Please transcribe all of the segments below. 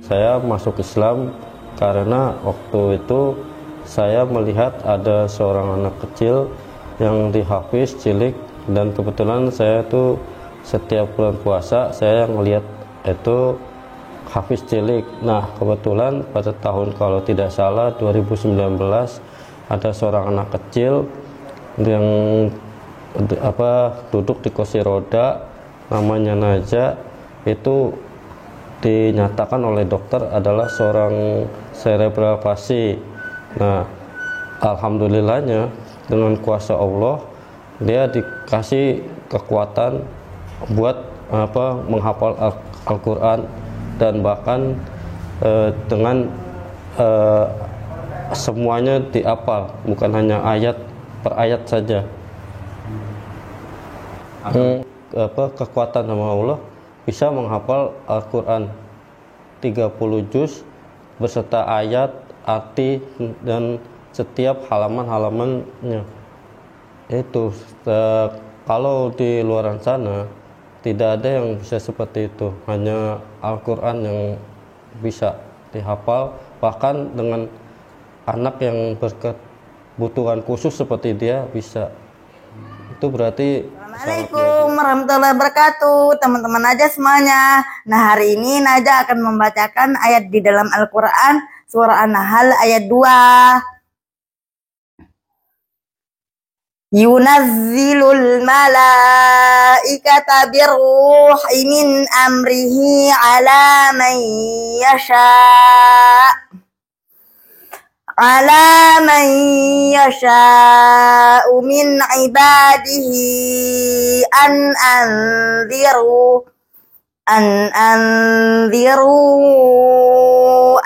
saya masuk Islam karena waktu itu saya melihat ada seorang anak kecil yang dihafiz cilik, dan kebetulan saya tuh setiap bulan puasa saya ngelihat itu hafiz cilik. Nah, kebetulan pada tahun kalau tidak salah 2019 ada seorang anak kecil yang duduk di kursi roda, namanya Naja, itu dinyatakan oleh dokter adalah seorang cerebral palsy. Nah, alhamdulillahnya dengan kuasa Allah dia dikasih kekuatan buat menghafal Al-Quran, dan bahkan dengan semuanya dihafal, bukan hanya ayat per ayat saja. Kekuatan sama Allah bisa menghafal Al-Quran 30 juz beserta ayat, arti, dan setiap halaman-halamannya. Itu kalau di luar sana tidak ada yang bisa seperti itu, hanya Al-Quran yang bisa dihafal, bahkan dengan anak yang berkebutuhan khusus seperti dia bisa. Itu berarti Assalamualaikum warahmatullahi wabarakatuh, teman-teman Naja semuanya. Nah, hari ini Naja akan membacakan ayat di dalam Al-Quran, surah An-Nahl ayat 2. Yunazzilul malaikata birruhi min amrihi ala man yasha'u min ibadihi an anziru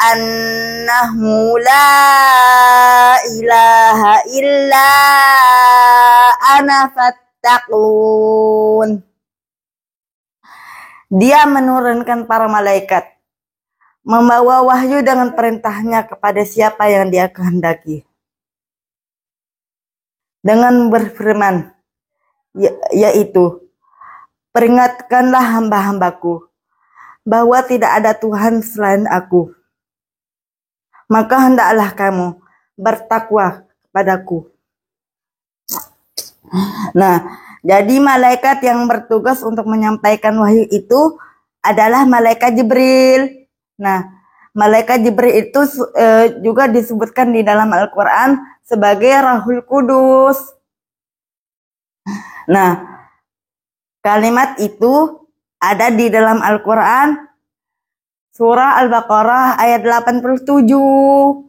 annahu la ilaha illa ana fattaqun. Dia menurunkan para malaikat, membawa wahyu dengan perintahnya kepada siapa yang dia kehendaki, dengan berfirman, yaitu, peringatkanlah hamba-hambaku bahwa tidak ada Tuhan selain aku, maka hendaklah kamu bertakwa kepadaku. Nah, jadi malaikat yang bertugas untuk menyampaikan wahyu itu adalah malaikat Jibril. Nah, malaikat Jibril itu juga disebutkan di dalam Al-Quran sebagai Rahul Kudus. Nah, kalimat itu ada di dalam Al-Quran surah Al-Baqarah ayat 87.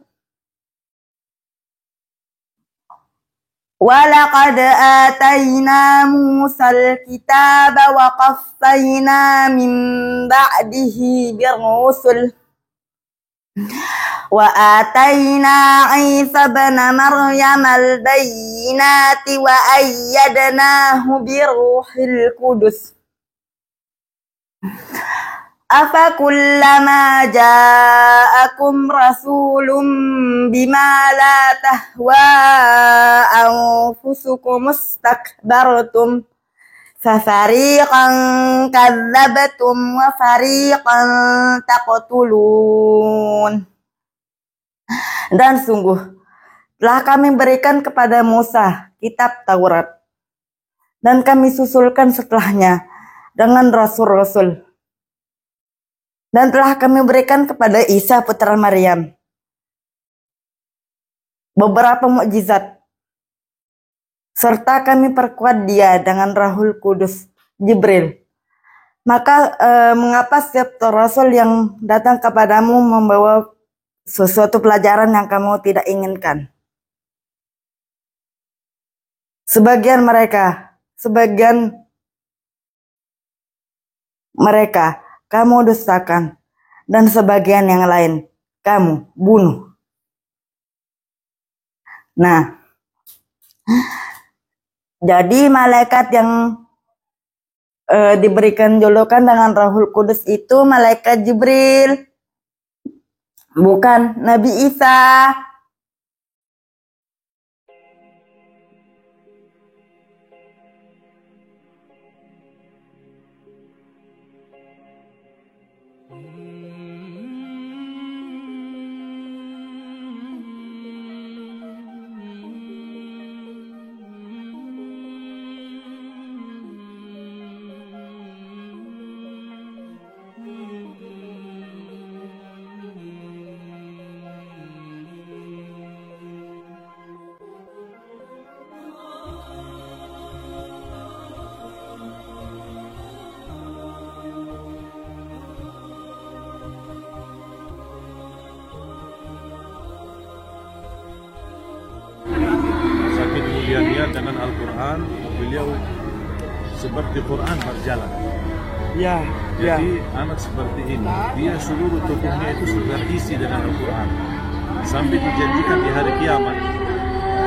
وَلَقَدْ آتَيْنَا مُوسَى الْكِتَابَ وَقَفَّيْنَا مِنْ بَعْدِهِ بِالرُّسُلِ وَآتَيْنَا عِيسَى ابْنَ مَرْيَمَ الْبَيِّنَاتِ وَأَيَّدْنَاهُ بِرُوحِ الْقُدُسِ أَفَكُلَّمَا جَاءَكُمْ رَسُولٌ بِمَا لَا تَهْوَى أَنفُسُكُمُ اسْتَكْبَرْتُمْ فَفَرِيقًا كَذَّبْتُمْ وَفَرِيقًا تَقْتُلُونَ. Dan sungguh telah kami berikan kepada Musa kitab Taurat, dan kami susulkan setelahnya dengan rasul-rasul. Dan telah kami berikan kepada Isa putra Maryam beberapa mukjizat, serta kami perkuat dia dengan Rahul Kudus Jibril. Maka mengapa setiap rasul yang datang kepadamu membawa sesuatu pelajaran yang kamu tidak inginkan? Sebagian mereka kamu dustakan, dan sebagian yang lain kamu bunuh. Nah, jadi malaikat yang diberikan julukan dengan Rahul Kudus itu malaikat Jibril, bukan Nabi Isa. dengan Al-Quran, beliau seperti Quran berjalan. Ya, ya. Jadi anak seperti ini, dia seluruh tubuhnya itu terisi dengan Al-Quran. Sampai dijanjikan di hari kiamat,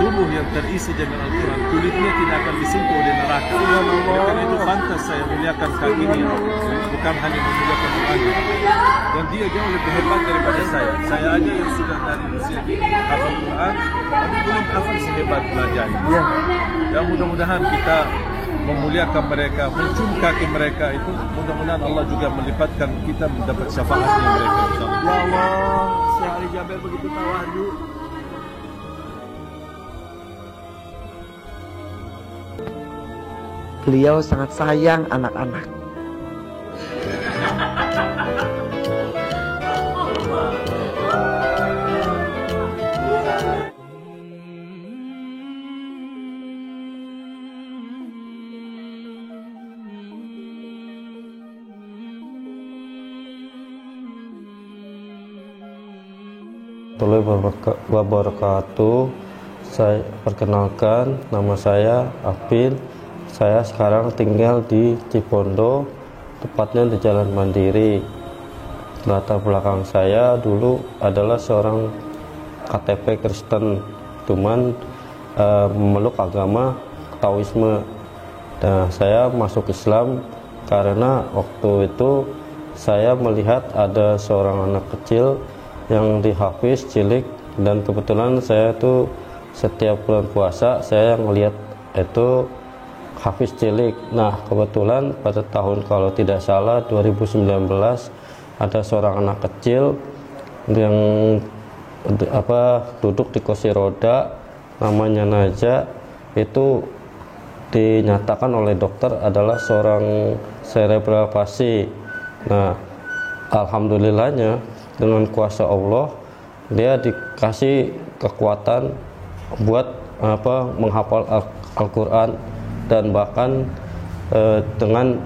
tubuh yang terisi dengan Al-Quran, kulitnya tidak akan disentuh oleh neraka. Oleh karena itu pantas saya muliakan kakinya, bukan hanya memuliakan Qurannya. Dan dia jauh lebih hebat daripada saya. Saya aja yang sudah dari usia hafal Quran, tapi belum hafal sehebat belajarnya. Ya. Dan mudah-mudahan kita memuliakan mereka, mencium kaki mereka itu, mudah-mudahan Allah juga melipatkan kita mendapat syafaatnya mereka. Ya Allah, Syekh Ali Jaber begitu tawadu. Beliau sangat sayang anak-anak. Warahmatullahi wabarakatuh. Saya perkenalkan, nama saya Apin. Saya sekarang tinggal di Cipondo, tepatnya di Jalan Mandiri. Latar belakang saya dulu adalah seorang KTP Kristen, cuman memeluk agama Taoisme. Dan saya masuk Islam karena waktu itu saya melihat ada seorang anak kecil yang dihafiz cilik, dan kebetulan saya tuh setiap bulan puasa saya melihat itu hafiz cilik. Nah, kebetulan pada tahun kalau tidak salah 2019 ada seorang anak kecil yang duduk di kursi roda, namanya Naja, itu dinyatakan oleh dokter adalah seorang cerebral palsy. Nah, alhamdulillahnya dengan kuasa Allah dia dikasih kekuatan buat menghafal Al-Quran, dan bahkan dengan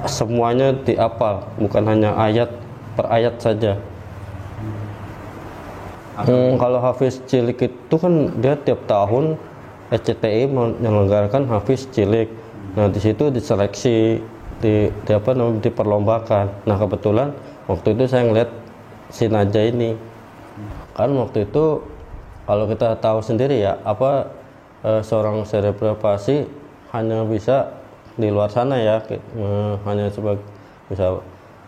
semuanya dihafal, bukan hanya ayat per ayat saja. Kalau hafiz cilik itu kan dia tiap tahun SCTI menyelenggarakan hafiz cilik. Nah, di situ diseleksi, diperlombakan. Nah, kebetulan waktu itu saya ngeliat si Naja ini. Kan waktu itu kalau kita tahu sendiri ya, seorang cerebral palsy hanya bisa di luar sana ya, hanya sebagai bisa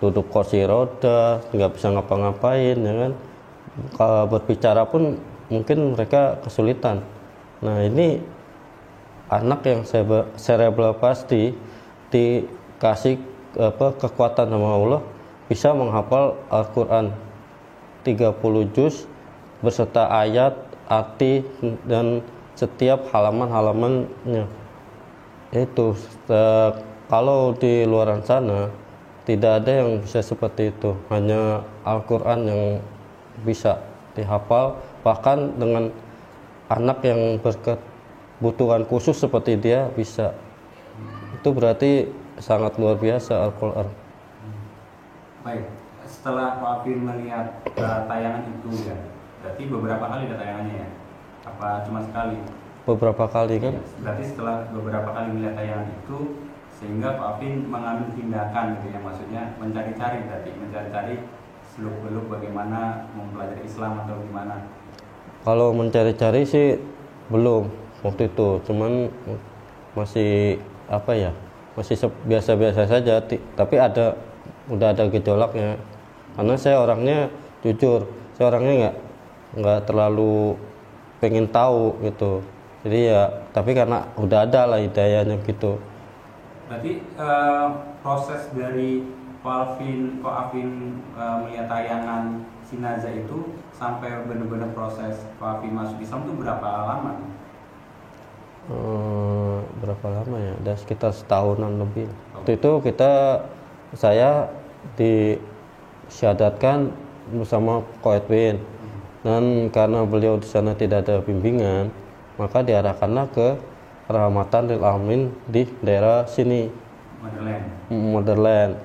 duduk kursi roda, nggak bisa ngapa-ngapain ya kan. Kalau berbicara pun mungkin mereka kesulitan. Nah, ini anak yang cerebral palsy dikasih kekuatan sama Allah, bisa menghafal Al-Quran 30 juz beserta ayat, arti, dan setiap halaman-halamannya. Itu kalau di luar sana tidak ada yang bisa seperti itu, hanya Al-Quran yang bisa dihafal. Bahkan dengan anak yang berkebutuhan khusus seperti dia bisa. Itu berarti sangat luar biasa Al-Quran. Baik, setelah Pak Apin melihat tayangan itu ya, berarti beberapa kali ada tayangannya ya? Apa cuma sekali? Beberapa kali kan? Ya, berarti setelah beberapa kali melihat tayangan itu, sehingga Pak Apin mengambil tindakan gitu ya, maksudnya mencari-cari seluk-beluk bagaimana mempelajari Islam atau gimana? Kalau mencari-cari sih belum waktu itu, cuman masih masih biasa-biasa saja, tapi udah ada gejolaknya. Karena saya orangnya jujur, saya orangnya nggak terlalu pengen tahu gitu. Jadi ya, tapi karena udah ada lah hidayahnya gitu. Berarti proses dari Pak Apin melihat tayangan Sinaza itu sampai benar-benar proses Pak Apin masuk Islam itu berapa lama? Berapa lama ya? Udah sekitar setahunan lebih. Waktu itu saya disyahadatkan bersama Ko Edwin, dan karena beliau di sana tidak ada bimbingan, maka diarahkanlah ke Rahmatan lil Alamin di daerah sini, Motherland.